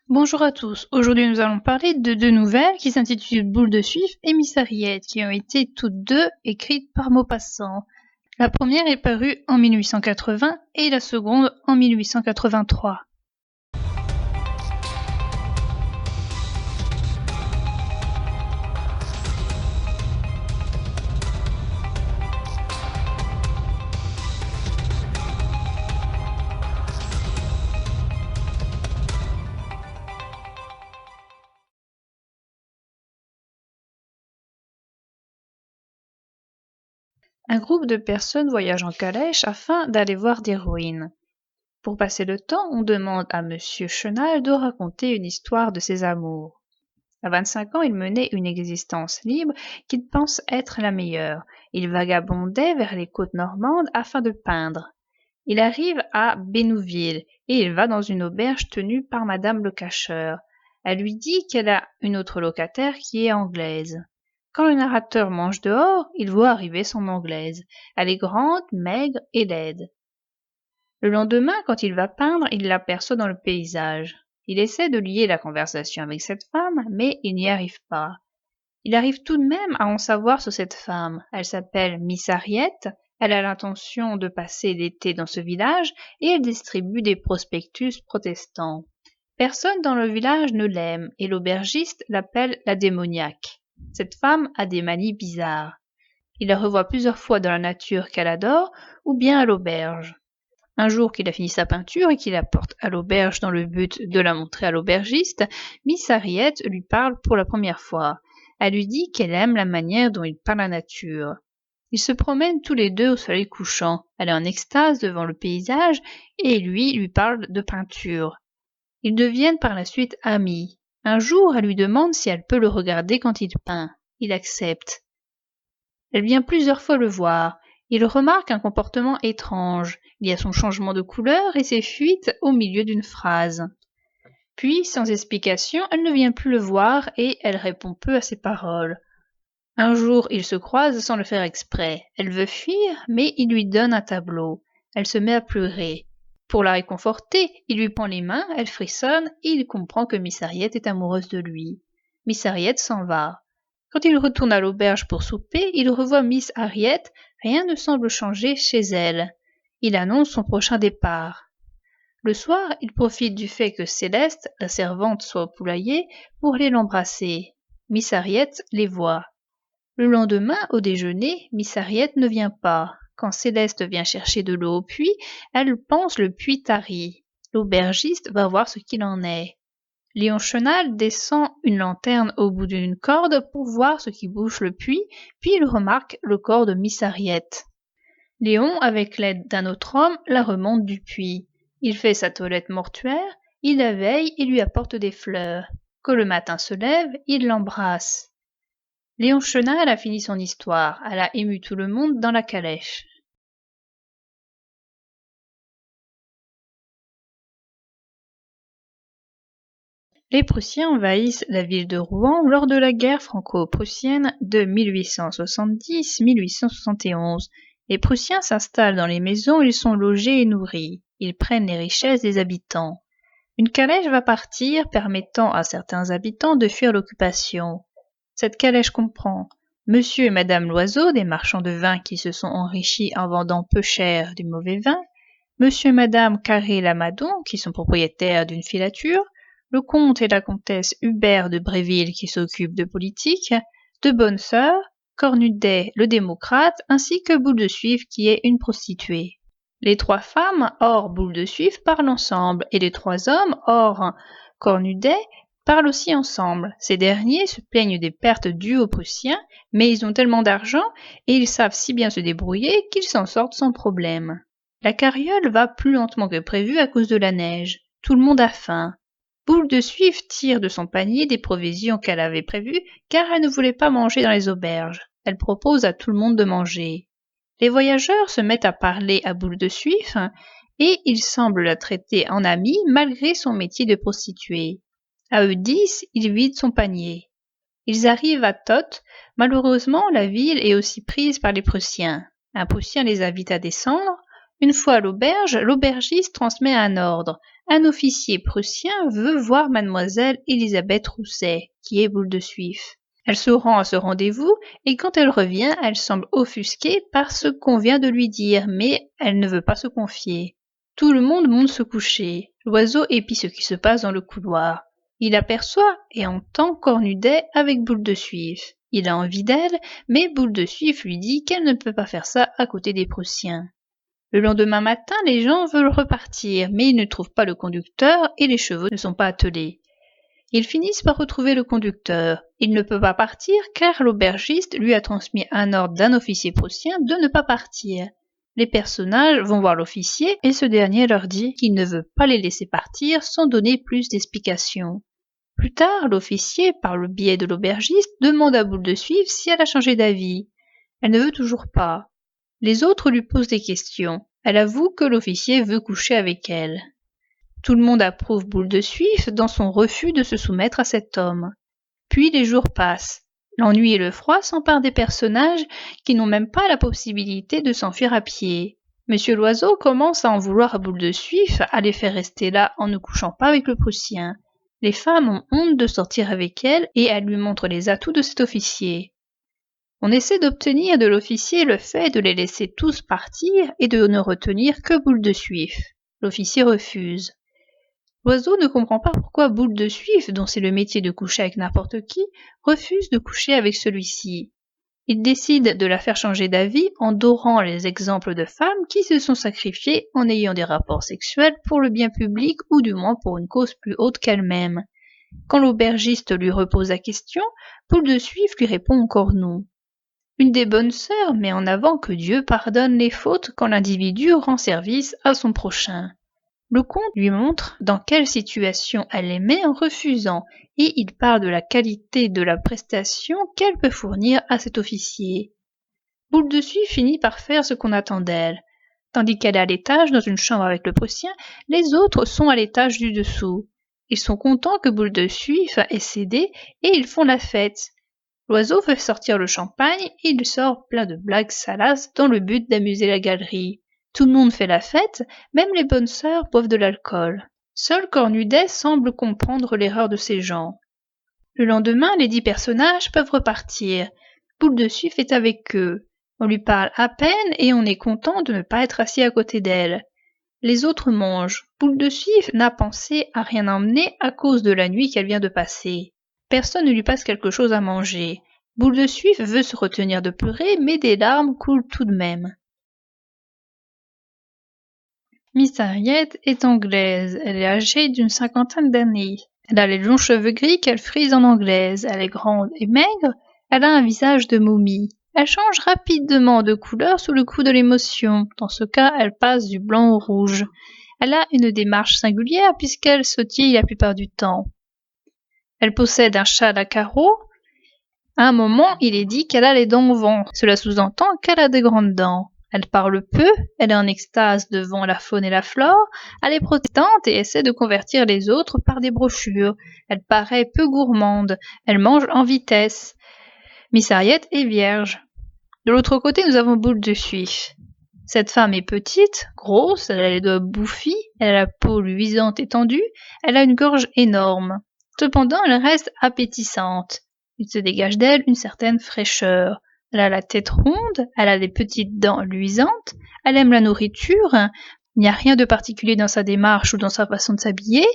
Bonjour à tous, aujourd'hui nous allons parler de deux nouvelles qui s'intitulent Boule de Suif et Miss Harriet, qui ont été toutes deux écrites par Maupassant. La première est parue en 1880 et la seconde en 1883. Un groupe de personnes voyage en calèche afin d'aller voir des ruines. Pour passer le temps, on demande à Monsieur Chenal de raconter une histoire de ses amours. À 25 ans, il menait une existence libre qu'il pense être la meilleure. Il vagabondait vers les côtes normandes afin de peindre. Il arrive à Bénouville et il va dans une auberge tenue par Madame le Cacheur. Elle lui dit qu'elle a une autre locataire qui est anglaise. Quand le narrateur mange dehors, il voit arriver son anglaise. Elle est grande, maigre et laide. Le lendemain, quand il va peindre, il l'aperçoit dans le paysage. Il essaie de lier la conversation avec cette femme, mais il n'y arrive pas. Il arrive tout de même à en savoir sur cette femme. Elle s'appelle Miss Harriet, elle a l'intention de passer l'été dans ce village et elle distribue des prospectus protestants. Personne dans le village ne l'aime et l'aubergiste l'appelle la démoniaque. Cette femme a des manies bizarres. Il la revoit plusieurs fois dans la nature qu'elle adore ou bien à l'auberge. Un jour qu'il a fini sa peinture et qu'il la porte à l'auberge dans le but de la montrer à l'aubergiste, Miss Harriet lui parle pour la première fois. Elle lui dit qu'elle aime la manière dont il peint la nature. Ils se promènent tous les deux au soleil couchant. Elle est en extase devant le paysage et lui parle de peinture. Ils deviennent par la suite amis. Un jour, elle lui demande si elle peut le regarder quand il peint. Il accepte. Elle vient plusieurs fois le voir. Il remarque un comportement étrange. Il y a son changement de couleur et ses fuites au milieu d'une phrase. Puis, sans explication, elle ne vient plus le voir et elle répond peu à ses paroles. Un jour, ils se croisent sans le faire exprès. Elle veut fuir, mais il lui donne un tableau. Elle se met à pleurer. Pour la réconforter, il lui prend les mains, elle frissonne et il comprend que Miss Harriet est amoureuse de lui. Miss Harriet s'en va. Quand il retourne à l'auberge pour souper, il revoit Miss Harriet, rien ne semble changer chez elle. Il annonce son prochain départ. Le soir, il profite du fait que Céleste, la servante, soit au poulailler pour aller l'embrasser. Miss Harriet les voit. Le lendemain, au déjeuner, Miss Harriet ne vient pas. Quand Céleste vient chercher de l'eau au puits, elle pense le puits tari. L'aubergiste va voir ce qu'il en est. Léon Chenal descend une lanterne au bout d'une corde pour voir ce qui bouche le puits, puis il remarque le corps de Miss Harriet. Léon, avec l'aide d'un autre homme, la remonte du puits. Il fait sa toilette mortuaire, il la veille et lui apporte des fleurs. Quand le matin se lève, il l'embrasse. Léon Chenal a fini son histoire. Elle a ému tout le monde dans la calèche. Les Prussiens envahissent la ville de Rouen lors de la guerre franco-prussienne de 1870-1871. Les Prussiens s'installent dans les maisons où ils sont logés et nourris. Ils prennent les richesses des habitants. Une calèche va partir, permettant à certains habitants de fuir l'occupation. Cette calèche comprend Monsieur et Madame Loiseau, des marchands de vin qui se sont enrichis en vendant peu cher du mauvais vin, Monsieur et Madame Carré-Lamadon, qui sont propriétaires d'une filature, le comte et la comtesse Hubert de Bréville, qui s'occupent de politique, de Bonne Sœur, Cornudet, le démocrate, ainsi que Boule de Suif, qui est une prostituée. Les trois femmes, hors Boule de Suif, parlent ensemble, et les trois hommes, hors Cornudet, parlent aussi ensemble. Ces derniers se plaignent des pertes dues aux Prussiens, mais ils ont tellement d'argent et ils savent si bien se débrouiller qu'ils s'en sortent sans problème. La carriole va plus lentement que prévu à cause de la neige. Tout le monde a faim. Boule de Suif tire de son panier des provisions qu'elle avait prévues, car elle ne voulait pas manger dans les auberges. Elle propose à tout le monde de manger. Les voyageurs se mettent à parler à Boule de Suif, et ils semblent la traiter en amie malgré son métier de prostituée. À eux 10, il vide son panier. Ils arrivent à Tot. Malheureusement, la ville est aussi prise par les Prussiens. Un Prussien les invite à descendre. Une fois à l'auberge, l'aubergiste transmet un ordre. Un officier prussien veut voir mademoiselle Elisabeth Rousset, qui est Boule de Suif. Elle se rend à ce rendez-vous et quand elle revient, elle semble offusquée par ce qu'on vient de lui dire, mais elle ne veut pas se confier. Tout le monde monte se coucher. L'oiseau épie ce qui se passe dans le couloir. Il aperçoit et entend Cornudet avec Boule de Suif. Il a envie d'elle, mais Boule de Suif lui dit qu'elle ne peut pas faire ça à côté des Prussiens. Le lendemain matin, les gens veulent repartir, mais ils ne trouvent pas le conducteur et les chevaux ne sont pas attelés. Ils finissent par retrouver le conducteur. Il ne peut pas partir car l'aubergiste lui a transmis un ordre d'un officier prussien de ne pas partir. Les personnages vont voir l'officier et ce dernier leur dit qu'il ne veut pas les laisser partir sans donner plus d'explications. Plus tard, l'officier, par le biais de l'aubergiste, demande à Boule de Suif si elle a changé d'avis. Elle ne veut toujours pas. Les autres lui posent des questions. Elle avoue que l'officier veut coucher avec elle. Tout le monde approuve Boule de Suif dans son refus de se soumettre à cet homme. Puis les jours passent. L'ennui et le froid s'emparent des personnages qui n'ont même pas la possibilité de s'enfuir à pied. Monsieur Loiseau commence à en vouloir à Boule de Suif à les faire rester là en ne couchant pas avec le Prussien. Les femmes ont honte de sortir avec elle et elles lui montrent les atouts de cet officier. On essaie d'obtenir de l'officier le fait de les laisser tous partir et de ne retenir que Boule de Suif. L'officier refuse. L'oiseau ne comprend pas pourquoi Boule de Suif, dont c'est le métier de coucher avec n'importe qui, refuse de coucher avec celui-ci. Il décide de la faire changer d'avis en dorant les exemples de femmes qui se sont sacrifiées en ayant des rapports sexuels pour le bien public ou du moins pour une cause plus haute qu'elle-même. Quand l'aubergiste lui repose la question, Boule de Suif lui répond encore non. Une des bonnes sœurs met en avant que Dieu pardonne les fautes quand l'individu rend service à son prochain. Le conte lui montre dans quelle situation elle les met en refusant et il parle de la qualité de la prestation qu'elle peut fournir à cet officier. Boule de Suif finit par faire ce qu'on attend d'elle. Tandis qu'elle est à l'étage dans une chambre avec le Prussien, les autres sont à l'étage du dessous. Ils sont contents que Boule de Suif ait cédé et ils font la fête. L'oiseau fait sortir le champagne et il sort plein de blagues salaces dans le but d'amuser la galerie. Tout le monde fait la fête, même les bonnes sœurs boivent de l'alcool. Seul Cornudet semble comprendre l'erreur de ces gens. Le lendemain, les 10 personnages peuvent repartir. Boule de Suif est avec eux. On lui parle à peine et on est content de ne pas être assis à côté d'elle. Les autres mangent. Boule de Suif n'a pensé à rien emmener à cause de la nuit qu'elle vient de passer. Personne ne lui passe quelque chose à manger. Boule de Suif veut se retenir de pleurer, mais des larmes coulent tout de même. Miss Harriet est anglaise. Elle est âgée d'une 50aine d'années. Elle a les longs cheveux gris qu'elle frise en anglaise. Elle est grande et maigre. Elle a un visage de momie. Elle change rapidement de couleur sous le coup de l'émotion. Dans ce cas, elle passe du blanc au rouge. Elle a une démarche singulière puisqu'elle sautille la plupart du temps. Elle possède un châle à carreaux. À un moment, il est dit qu'elle a les dents au vent. Cela sous-entend qu'elle a de grandes dents. Elle parle peu, elle est en extase devant la faune et la flore, elle est protestante et essaie de convertir les autres par des brochures. Elle paraît peu gourmande, elle mange en vitesse. Miss Harriet est vierge. De l'autre côté, nous avons Boule de Suif. Cette femme est petite, grosse, elle a les doigts bouffis, elle a la peau luisante et tendue, elle a une gorge énorme. Cependant, elle reste appétissante. Il se dégage d'elle une certaine fraîcheur. Elle a la tête ronde, elle a des petites dents luisantes, elle aime la nourriture, il n'y a rien de particulier dans sa démarche ou dans sa façon de s'habiller,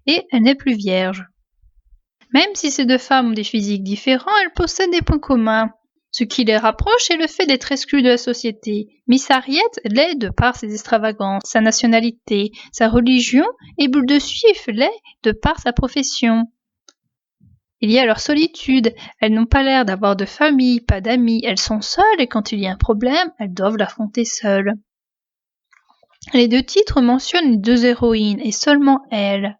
et elle n'est plus vierge. Même si ces deux femmes ont des physiques différents, elles possèdent des points communs. Ce qui les rapproche est le fait d'être exclues de la société. Miss Harriet l'est de par ses extravagances, sa nationalité, sa religion, et Boule de Suif l'est de par sa profession. Il y a leur solitude, elles n'ont pas l'air d'avoir de famille, pas d'amis, elles sont seules et quand il y a un problème, elles doivent l'affronter seules. Les deux titres mentionnent les deux héroïnes et seulement elles.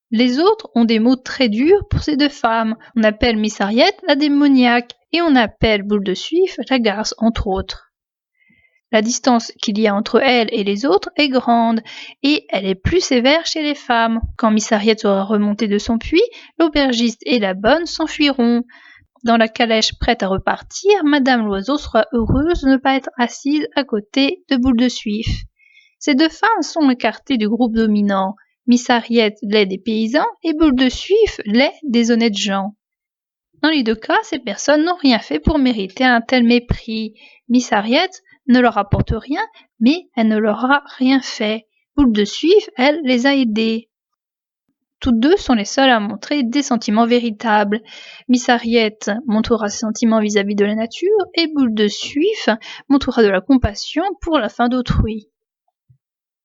Les autres ont des mots très durs pour ces deux femmes. On appelle Miss Harriet la démoniaque et on appelle Boule de Suif la garce, entre autres. La distance qu'il y a entre elle et les autres est grande, et elle est plus sévère chez les femmes. Quand Miss Harriet sera remontée de son puits, l'aubergiste et la bonne s'enfuiront. Dans la calèche prête à repartir, Madame Loiseau sera heureuse de ne pas être assise à côté de Boule de Suif. Ces deux femmes sont écartées du groupe dominant. Miss Harriet l'est des paysans et Boule de Suif l'est des honnêtes gens. Dans les deux cas, ces personnes n'ont rien fait pour mériter un tel mépris. Miss Harriet ne leur apporte rien, mais elle ne leur a rien fait. Boule de Suif, elle, les a aidés. Toutes deux sont les seules à montrer des sentiments véritables. Miss Harriet montrera ses sentiments vis-à-vis de la nature et Boule de Suif montrera de la compassion pour la fin d'autrui.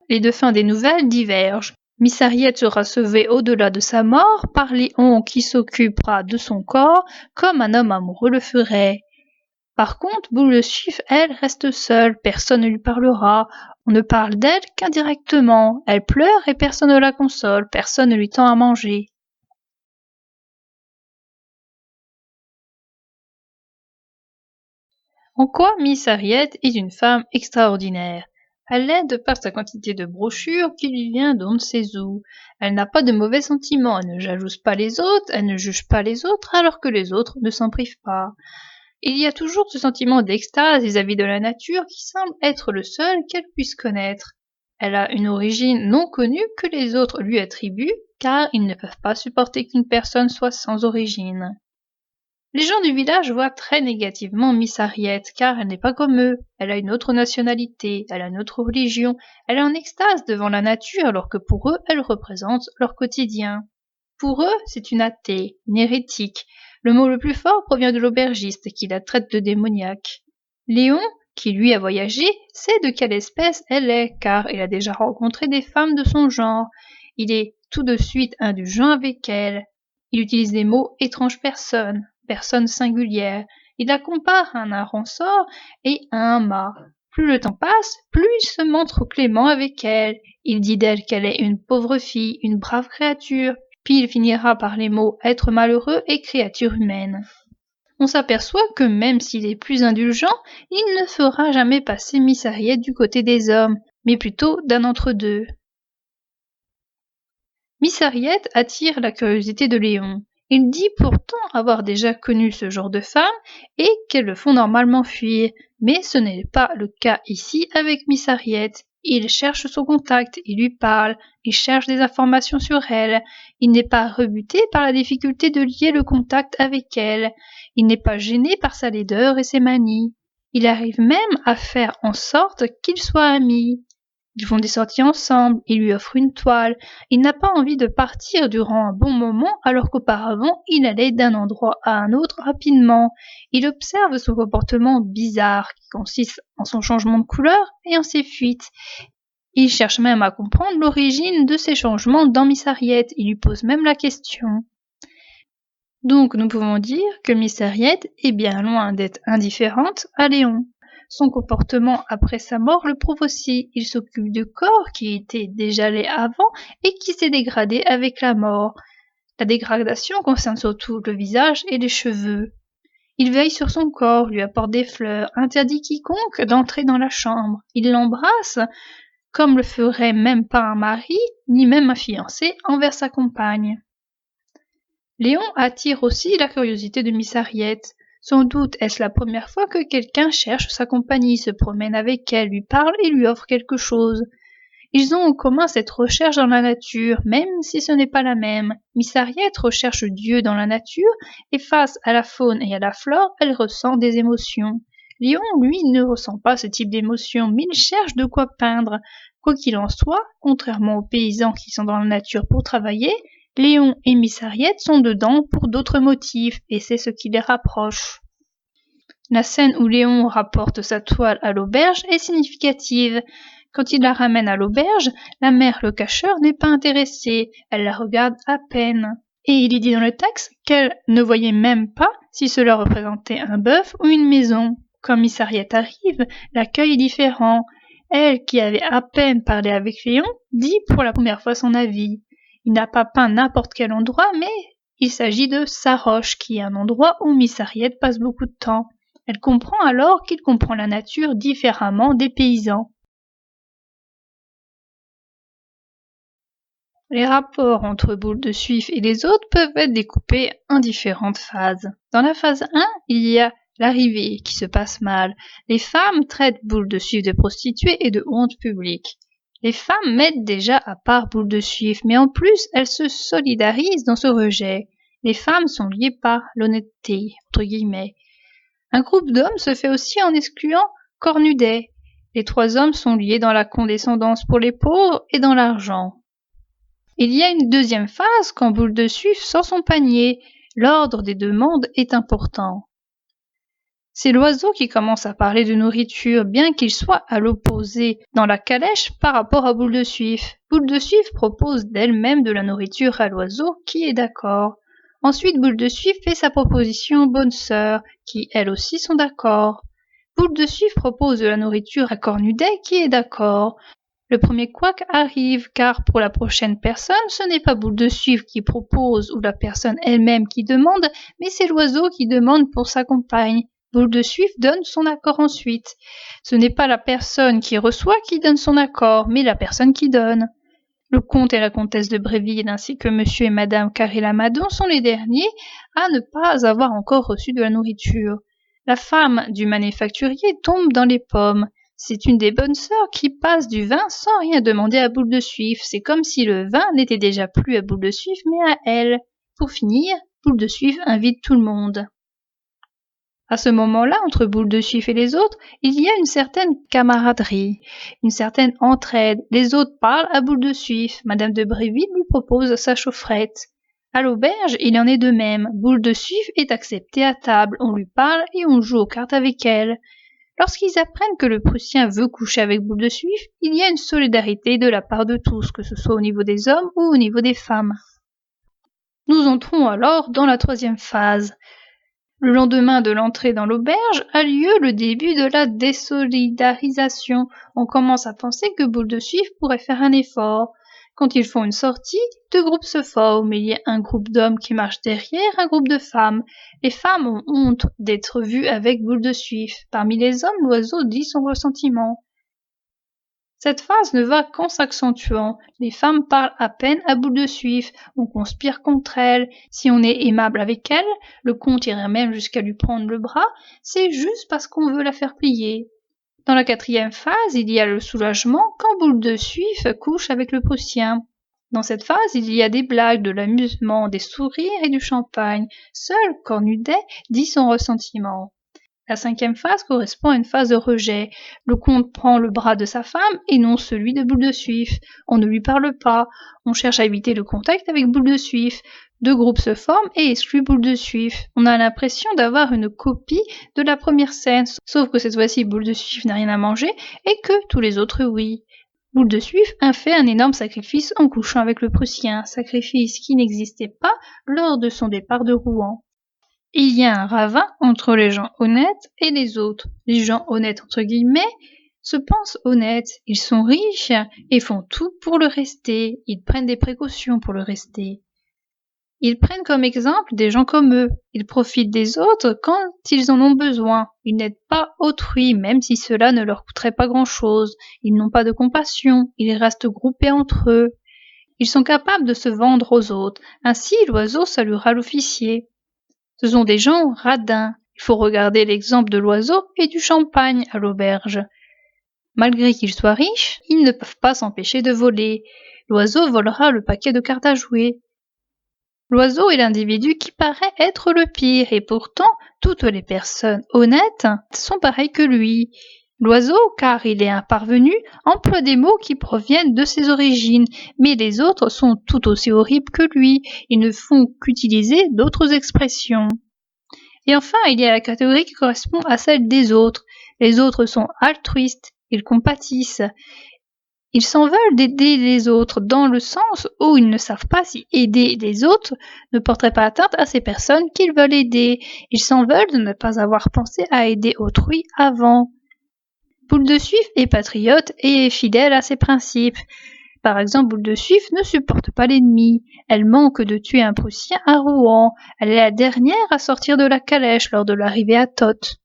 Les deux fins des nouvelles divergent. Miss Harriet sera sauvée au-delà de sa mort par Léon qui s'occupera de son corps comme un homme amoureux le ferait. Par contre, Boule de Suif, elle, reste seule, personne ne lui parlera, on ne parle d'elle qu'indirectement, elle pleure et personne ne la console, personne ne lui tend à manger. En quoi Miss Harriet est une femme extraordinaire? Elle l'est de par sa quantité de brochures qui lui vient d'on ne sait où. Elle n'a pas de mauvais sentiments, elle ne jalouse pas les autres, elle ne juge pas les autres alors que les autres ne s'en privent pas. Il y a toujours ce sentiment d'extase vis-à-vis de la nature qui semble être le seul qu'elle puisse connaître. Elle a une origine non connue que les autres lui attribuent, car ils ne peuvent pas supporter qu'une personne soit sans origine. Les gens du village voient très négativement Miss Harriet, car elle n'est pas comme eux. Elle a une autre nationalité, elle a une autre religion, elle est en extase devant la nature alors que pour eux, elle représente leur quotidien. Pour eux, c'est une athée, une hérétique. Le mot le plus fort provient de l'aubergiste qui la traite de démoniaque. Léon, qui lui a voyagé, sait de quelle espèce elle est, car il a déjà rencontré des femmes de son genre. Il est tout de suite indulgent avec elle. Il utilise des mots étrange personne, personne singulière. Il la compare à un ronsort et à un mât. Plus le temps passe, plus il se montre clément avec elle. Il dit d'elle qu'elle est une pauvre fille, une brave créature, puis il finira par les mots être malheureux et créature humaine. On s'aperçoit que même s'il est plus indulgent, il ne fera jamais passer Miss Harriet du côté des hommes, mais plutôt d'un entre-deux. Miss Harriet attire la curiosité de Léon. Il dit pourtant avoir déjà connu ce genre de femmes et qu'elles le font normalement fuir, mais ce n'est pas le cas ici avec Miss Harriet. Il cherche son contact, il lui parle, il cherche des informations sur elle. Il n'est pas rebuté par la difficulté de lier le contact avec elle. Il n'est pas gêné par sa laideur et ses manies. Il arrive même à faire en sorte qu'ils soient amis. Ils font des sorties ensemble, il lui offre une toile. Il n'a pas envie de partir durant un bon moment alors qu'auparavant il allait d'un endroit à un autre rapidement. Il observe son comportement bizarre qui consiste en son changement de couleur et en ses fuites. Il cherche même à comprendre l'origine de ces changements dans Miss Harriet. Il lui pose même la question. Donc nous pouvons dire que Miss Harriet est bien loin d'être indifférente à Léon. Son comportement après sa mort le prouve aussi. Il s'occupe du corps qui était déjà laid avant et qui s'est dégradé avec la mort. La dégradation concerne surtout le visage et les cheveux. Il veille sur son corps, lui apporte des fleurs, interdit quiconque d'entrer dans la chambre. Il l'embrasse, comme le ferait même pas un mari, ni même un fiancé envers sa compagne. Léon attire aussi la curiosité de Miss Harriet. Sans doute est-ce la première fois que quelqu'un cherche sa compagnie, se promène avec elle, lui parle et lui offre quelque chose. Ils ont en commun cette recherche dans la nature, même si ce n'est pas la même. Miss Harriet recherche Dieu dans la nature, et face à la faune et à la flore, elle ressent des émotions. Léon, lui, ne ressent pas ce type d'émotions, mais il cherche de quoi peindre. Quoi qu'il en soit, contrairement aux paysans qui sont dans la nature pour travailler, Léon et Miss Harriet sont dedans pour d'autres motifs, et c'est ce qui les rapproche. La scène où Léon rapporte sa toile à l'auberge est significative. Quand il la ramène à l'auberge, la mère le cacheur n'est pas intéressée, elle la regarde à peine. Et il y dit dans le texte qu'elle ne voyait même pas si cela représentait un bœuf ou une maison. Quand Miss Harriet arrive, l'accueil est différent. Elle, qui avait à peine parlé avec Léon, dit pour la première fois son avis. Il n'a pas peint n'importe quel endroit, mais il s'agit de Saroche, qui est un endroit où Miss Harriet passe beaucoup de temps. Elle comprend alors qu'il comprend la nature différemment des paysans. Les rapports entre Boule de Suif et les autres peuvent être découpés en différentes phases. Dans la phase 1, il y a l'arrivée qui se passe mal. Les femmes traitent Boule de Suif de prostituée et de honte publique. Les femmes mettent déjà à part Boule de Suif, mais en plus, elles se solidarisent dans ce rejet. Les femmes sont liées par l'honnêteté, entre guillemets. Un groupe d'hommes se fait aussi en excluant Cornudet. Les 3 hommes sont liés dans la condescendance pour les pauvres et dans l'argent. Il y a une deuxième phase quand Boule de Suif sort son panier. L'ordre des demandes est important. C'est l'oiseau qui commence à parler de nourriture, bien qu'il soit à l'opposé dans la calèche par rapport à Boule de Suif. Boule de Suif propose d'elle-même de la nourriture à l'oiseau qui est d'accord. Ensuite, Boule de Suif fait sa proposition aux bonnes sœurs, qui elles aussi sont d'accord. Boule de Suif propose de la nourriture à Cornudet qui est d'accord. Le premier couac arrive, car pour la prochaine personne, ce n'est pas Boule de Suif qui propose ou la personne elle-même qui demande, mais c'est l'oiseau qui demande pour sa compagne. Boule de Suif donne son accord ensuite. Ce n'est pas la personne qui reçoit qui donne son accord, mais la personne qui donne. Le comte et la comtesse de Bréville ainsi que monsieur et madame Carré-Lamadon sont les derniers à ne pas avoir encore reçu de la nourriture. La femme du manufacturier tombe dans les pommes. C'est une des bonnes sœurs qui passe du vin sans rien demander à Boule de Suif. C'est comme si le vin n'était déjà plus à Boule de Suif mais à elle. Pour finir, Boule de Suif invite tout le monde. À ce moment-là, entre Boule de Suif et les autres, il y a une certaine camaraderie, une certaine entraide. Les autres parlent à Boule de Suif. Madame de Bréville lui propose sa chaufferette. À l'auberge, il en est de même. Boule de Suif est acceptée à table. On lui parle et on joue aux cartes avec elle. Lorsqu'ils apprennent que le Prussien veut coucher avec Boule de Suif, il y a une solidarité de la part de tous, que ce soit au niveau des hommes ou au niveau des femmes. Nous entrons alors dans la troisième phase. Le lendemain de l'entrée dans l'auberge a lieu le début de la désolidarisation. On commence à penser que Boule de Suif pourrait faire un effort. Quand ils font une sortie, 2 groupes se forment. Il y a un groupe d'hommes qui marche derrière, un groupe de femmes. Les femmes ont honte d'être vues avec Boule de Suif. Parmi les hommes, l'oiseau dit son ressentiment. Cette phase ne va qu'en s'accentuant. Les femmes parlent à peine à Boule de Suif. On conspire contre elles. Si on est aimable avec elle, le comte irait même jusqu'à lui prendre le bras, c'est juste parce qu'on veut la faire plier. Dans la 4e phase, il y a le soulagement quand Boule de Suif couche avec le Prussien. Dans cette phase, il y a des blagues, de l'amusement, des sourires et du champagne. Seul Cornudet dit son ressentiment. La 5e phase correspond à une phase de rejet. Le comte prend le bras de sa femme et non celui de Boule de Suif. On ne lui parle pas. On cherche à éviter le contact avec Boule de Suif. 2 groupes se forment et excluent Boule de Suif. On a l'impression d'avoir une copie de la première scène, sauf que cette fois-ci Boule de Suif n'a rien à manger et que tous les autres oui. Boule de Suif a fait un énorme sacrifice en couchant avec le Prussien, sacrifice qui n'existait pas lors de son départ de Rouen. Il y a un ravin entre les gens honnêtes et les autres. Les gens honnêtes entre guillemets se pensent honnêtes, ils sont riches et font tout pour le rester, ils prennent des précautions pour le rester. Ils prennent comme exemple des gens comme eux, ils profitent des autres quand ils en ont besoin, ils n'aident pas autrui même si cela ne leur coûterait pas grand-chose, ils n'ont pas de compassion, ils restent groupés entre eux. Ils sont capables de se vendre aux autres, ainsi l'oiseau saluera l'officier. Ce sont des gens radins. Il faut regarder l'exemple de l'oiseau et du champagne à l'auberge. Malgré qu'ils soient riches, ils ne peuvent pas s'empêcher de voler. L'oiseau volera le paquet de cartes à jouer. L'oiseau est l'individu qui paraît être le pire et pourtant toutes les personnes honnêtes sont pareilles que lui. L'oiseau, car il est un parvenu, emploie des mots qui proviennent de ses origines, mais les autres sont tout aussi horribles que lui, ils ne font qu'utiliser d'autres expressions. Et enfin, il y a la catégorie qui correspond à celle des autres. Les autres sont altruistes, ils compatissent. Ils s'en veulent d'aider les autres dans le sens où ils ne savent pas si aider les autres ne porterait pas atteinte à ces personnes qu'ils veulent aider. Ils s'en veulent de ne pas avoir pensé à aider autrui avant. Boule de Suif est patriote et fidèle à ses principes. Par exemple, Boule de Suif ne supporte pas l'ennemi. Elle manque de tuer un Prussien à Rouen. Elle est la dernière à sortir de la calèche lors de l'arrivée à Toth.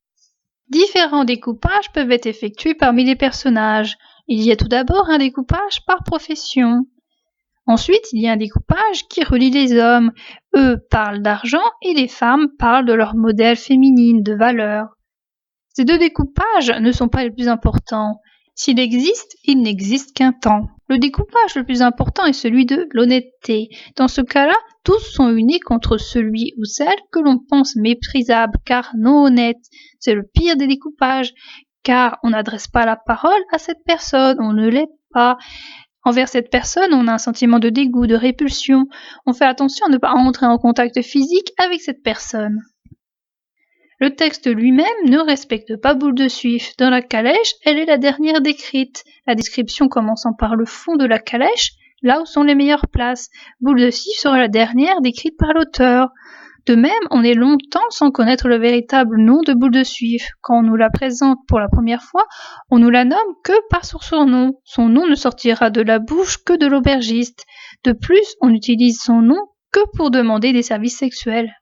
Différents découpages peuvent être effectués parmi les personnages. Il y a tout d'abord un découpage par profession. Ensuite, il y a un découpage qui relie les hommes. Eux parlent d'argent et les femmes parlent de leur modèle féminine, de valeur. Ces 2 découpages ne sont pas les plus importants. S'il existe, il n'existe qu'un temps. Le découpage le plus important est celui de l'honnêteté. Dans ce cas-là, tous sont unis contre celui ou celle que l'on pense méprisable, car non honnête. C'est le pire des découpages, car on n'adresse pas la parole à cette personne, on ne l'aide pas. Envers cette personne, on a un sentiment de dégoût, de répulsion. On fait attention à ne pas entrer en contact physique avec cette personne. Le texte lui-même ne respecte pas Boule de Suif. Dans la calèche, elle est la dernière décrite. La description commençant par le fond de la calèche, là où sont les meilleures places. Boule de Suif sera la dernière décrite par l'auteur. De même, on est longtemps sans connaître le véritable nom de Boule de Suif. Quand on nous la présente pour la première fois, on nous la nomme que par son nom. Son nom ne sortira de la bouche que de l'aubergiste. De plus, on utilise son nom que pour demander des services sexuels.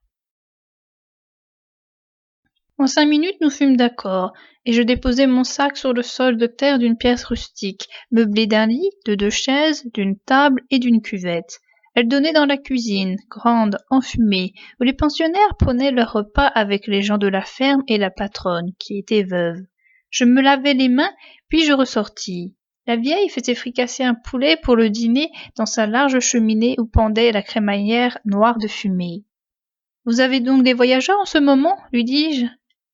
En 5 minutes, nous fûmes d'accord, et je déposai mon sac sur le sol de terre d'une pièce rustique, meublée d'un lit, de 2 chaises, d'une table et d'une cuvette. Elle donnait dans la cuisine, grande, enfumée, où les pensionnaires prenaient leur repas avec les gens de la ferme et la patronne, qui était veuve. Je me lavai les mains, puis je ressortis. La vieille faisait fricasser un poulet pour le dîner dans sa large cheminée où pendait la crémaillère noire de fumée. « Vous avez donc des voyageurs en ce moment ? lui dis-je.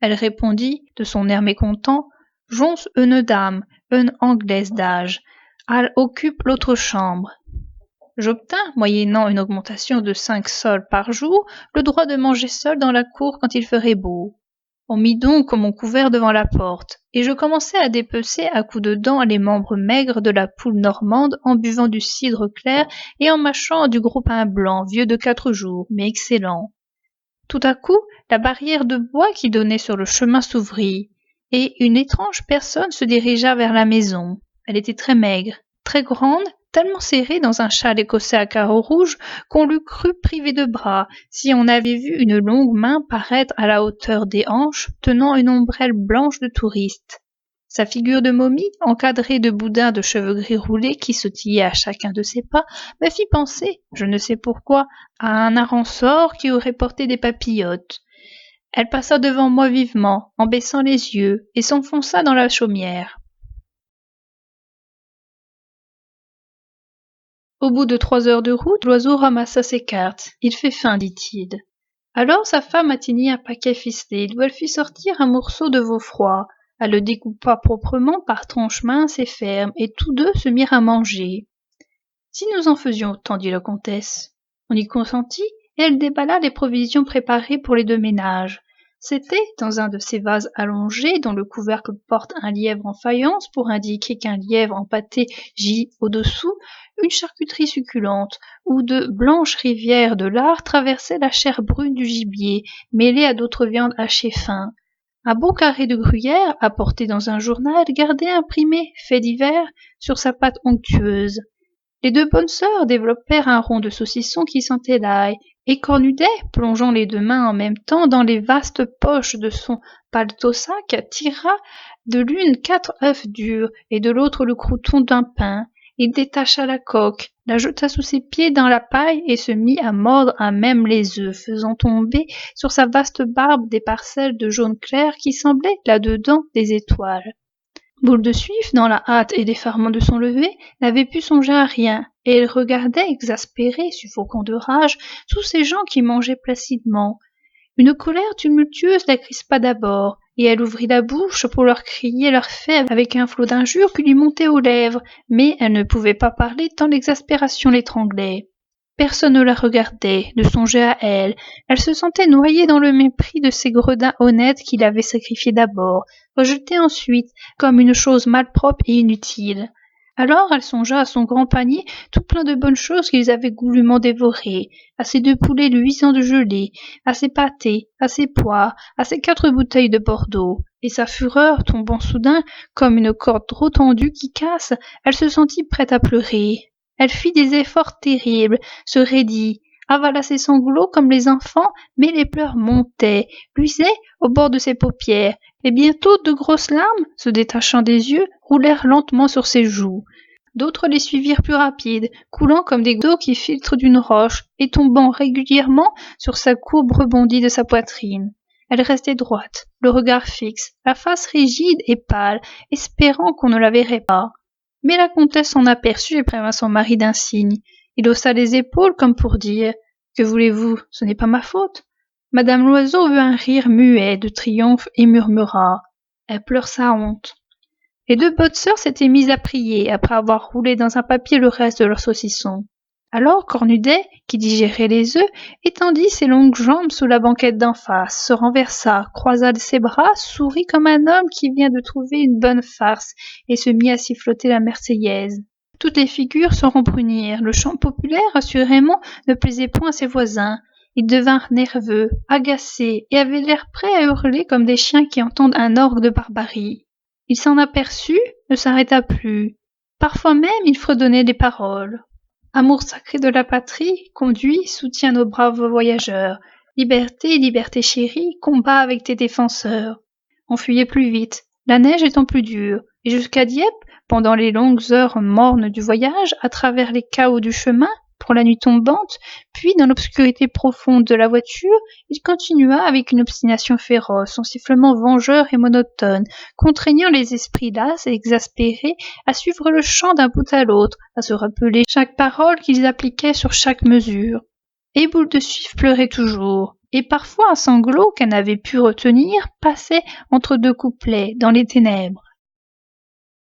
Elle répondit, de son air mécontent, « J'once une dame, une anglaise d'âge. Elle occupe l'autre chambre. » J'obtins, moyennant une augmentation de 5 sols par jour, le droit de manger seul dans la cour quand il ferait beau. On mit donc mon couvert devant la porte, et je commençai à dépecer à coups de dents les membres maigres de la poule normande en buvant du cidre clair et en mâchant du gros pain blanc, vieux de 4 jours, mais excellent. Tout à coup, la barrière de bois qui donnait sur le chemin s'ouvrit, et une étrange personne se dirigea vers la maison. Elle était très maigre, très grande, tellement serrée dans un châle écossais à carreaux rouges qu'on l'eût cru privée de bras si on avait vu une longue main paraître à la hauteur des hanches tenant une ombrelle blanche de touriste. Sa figure de momie, encadrée de boudins de cheveux gris roulés qui sautillaient à chacun de ses pas, me fit penser, je ne sais pourquoi, à un aransor qui aurait porté des papillotes. Elle passa devant moi vivement, en baissant les yeux, et s'enfonça dans la chaumière. Au bout de 3 heures de route, l'oiseau ramassa ses cartes. Il fait faim, dit-il. Alors sa femme atteignit un paquet ficelé, d'où elle fit sortir un morceau de veau froid. Elle le découpa proprement par tranches minces et fermes, et tous deux se mirent à manger. Si nous en faisions autant, dit la comtesse. On y consentit, et elle déballa les provisions préparées pour les 2 ménages. C'était, dans un de ces vases allongés, dont le couvercle porte un lièvre en faïence pour indiquer qu'un lièvre empâté gît au-dessous, une charcuterie succulente, où de blanches rivières de lard traversaient la chair brune du gibier, mêlée à d'autres viandes hachées fin. Un beau carré de gruyère, apporté dans un journal, gardait imprimé, fait divers, sur sa pâte onctueuse. Les 2 bonnes sœurs développèrent un rond de saucisson qui sentait l'ail, et Cornudet, plongeant les 2 mains en même temps dans les vastes poches de son paletot-sac, tira de l'une 4 œufs durs et de l'autre le crouton d'un pain. Il détacha la coque, la jeta sous ses pieds dans la paille et se mit à mordre à même les œufs, faisant tomber sur sa vaste barbe des parcelles de jaune clair qui semblaient, là-dedans, des étoiles. Boule de Suif, dans la hâte et l'effarement de son lever, n'avait pu songer à rien, et elle regardait, exaspérée, suffoquant de rage, tous ces gens qui mangeaient placidement. Une colère tumultueuse la crispa d'abord, et elle ouvrit la bouche pour leur crier leurs faits avec un flot d'injures qui lui montait aux lèvres, mais elle ne pouvait pas parler tant l'exaspération l'étranglait. Personne ne la regardait, ne songeait à elle. Elle se sentait noyée dans le mépris de ces gredins honnêtes qui l'avaient sacrifiée d'abord, rejetée ensuite, comme une chose malpropre et inutile. Alors elle songea à son grand panier tout plein de bonnes choses qu'ils avaient goulûment dévorées, à ses 2 poulets luisants de gelée, à ses pâtés, à ses poires, à ses 4 bouteilles de Bordeaux, et sa fureur tombant soudain comme une corde trop tendue qui casse, elle se sentit prête à pleurer. Elle fit des efforts terribles, se raidit, avala ses sanglots comme les enfants, mais les pleurs montaient, luisaient au bord de ses paupières, et bientôt 2 grosses larmes, se détachant des yeux, roulèrent lentement sur ses joues. D'autres les suivirent plus rapides, coulant comme des gouttes d'eau qui filtrent d'une roche, et tombant régulièrement sur sa courbe rebondie de sa poitrine. Elle restait droite, le regard fixe, la face rigide et pâle, espérant qu'on ne la verrait pas. Mais la comtesse s'en aperçut et prévint son mari d'un signe. Il haussa les épaules comme pour dire « Que voulez-vous, ce n'est pas ma faute ». Madame Loiseau eut un rire muet de triomphe et murmura « Elle pleure sa honte ». Les deux bonnes sœurs s'étaient mises à prier après avoir roulé dans un papier le reste de leur saucisson. Alors Cornudet, qui digérait les œufs, étendit ses longues jambes sous la banquette d'en face, se renversa, croisa ses bras, sourit comme un homme qui vient de trouver une bonne farce, et se mit à siffloter la Marseillaise. Toutes les figures se rembrunirent. Le chant populaire, assurément, ne plaisait point à ses voisins. Ils devinrent nerveux, agacés, et avaient l'air prêts à hurler comme des chiens qui entendent un orgue de barbarie. Il s'en aperçut, ne s'arrêta plus. Parfois même il fredonnait des paroles. Amour sacré de la patrie, conduis, soutiens nos braves voyageurs. Liberté, liberté chérie, combat avec tes défenseurs. On fuyait plus vite, la neige étant plus dure, et jusqu'à Dieppe, pendant les longues heures mornes du voyage, à travers les chaos du chemin, pour la nuit tombante, puis dans l'obscurité profonde de la voiture, il continua avec une obstination féroce, son sifflement vengeur et monotone, contraignant les esprits las et exaspérés à suivre le chant d'un bout à l'autre, à se rappeler chaque parole qu'ils appliquaient sur chaque mesure. Et Boule de Suif pleurait toujours, et parfois un sanglot qu'elle n'avait pu retenir passait entre deux couplets, dans les ténèbres.